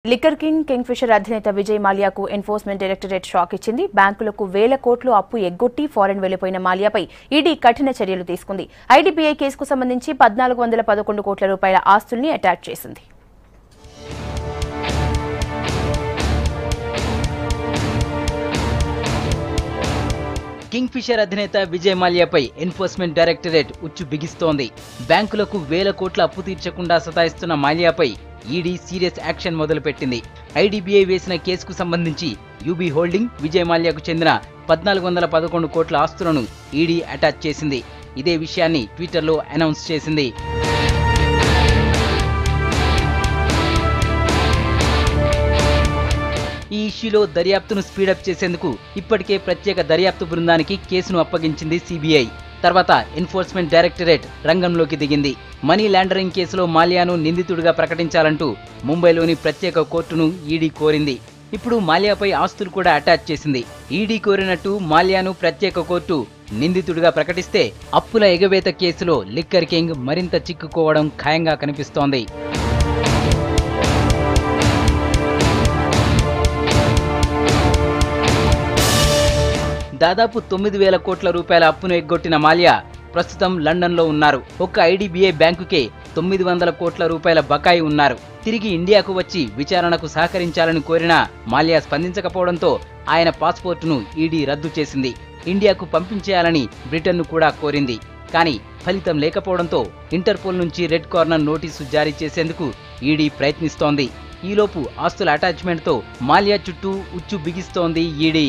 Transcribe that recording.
Liquor king fissure అధినేత Vijay మాల్యాకు enforcement directorate shock ఇచ్చింది. బ్యాంకులకు వేల కోట్లు అప్పు ఎగ్గొట్టి ఫారెన్ వెళ్లిపోయిన మాల్యాపై ఈడీ కఠిన చర్యలు తీసుకుంది. ఐడీబీఐ కేసుకు సంబంధించి 1411 కోట్ల రూపాయల ఆస్తుల్ని అటాచ్ చేసింది. కింగ్ ఫిషర్ అధినేత విజయ్ మాల్యాపై ఎన్ఫోర్స్మెంట్ డైరెక్టరేట్ ఉచ్చు బిగిస్తోంది. బ్యాంకులకు వేల కోట్ల అప్పు తీర్చకుండా సతాయిస్తున్న మాల్యాపై ఈడీ సీరియస్ యాక్షన్ మొదలుపెట్టింది. ఐడీబీఐ వేసిన కేసుకు సంబంధించి యూబీ హోల్డింగ్, విజయ్ మాల్యాకు చెందిన 1411 కోట్ల ఆస్తులను ఈడీ అటాచ్ చేసింది. ఇదే విషయాన్ని ట్విట్టర్లో అనౌన్స్ చేసింది. ఈ ఇష్యూలో దర్యాప్తును స్పీడప్ చేసేందుకు ఇప్పటికే ప్రత్యేక దర్యాప్తు బృందానికి కేసును అప్పగించింది సిబిఐ. తర్వాత ఎన్ఫోర్స్మెంట్ డైరెక్టరేట్ రంగంలోకి దిగింది. మనీ లాండరింగ్ కేసులో మాల్యాను నిందితుడిగా ప్రకటించాలంటూ ముంబైలోని ప్రత్యేక కోర్టును ఈడీ కోరింది. ఇప్పుడు మాల్యాపై ఆస్తులు కూడా అటాచ్ చేసింది. ఈడీ కోరినట్టు మాల్యాను ప్రత్యేక కోర్టు నిందితుడిగా ప్రకటిస్తే అప్పుల ఎగవేత కేసులో లిక్కర్ కింగ్ మరింత చిక్కుకోవడం ఖాయంగా కనిపిస్తోంది. దాదాపు 9,000 కోట్ల రూపాయల అప్పును ఎగ్గొట్టిన మాల్యా ప్రస్తుతం లండన్లో ఉన్నారు. ఒక్క ఐడీబీఐ బ్యాంకుకే 900 కోట్ల రూపాయల బకాయి ఉన్నారు. తిరిగి ఇండియాకు వచ్చి విచారణకు సహకరించాలని కోరినా మాల్యా స్పందించకపోవడంతో ఆయన పాస్పోర్టును ఈడీ రద్దు చేసింది. ఇండియాకు పంపించేయాలని బ్రిటన్ను కూడా కోరింది. కానీ ఫలితం లేకపోవడంతో ఇంటర్పోల్ నుంచి రెడ్ కార్నర్ నోటీసు జారీ చేసేందుకు ఈడీ ప్రయత్నిస్తోంది. ఈలోపు ఆస్తుల అటాచ్మెంట్తో మాల్యా చుట్టూ ఉచ్చు బిగిస్తోంది ఈడీ.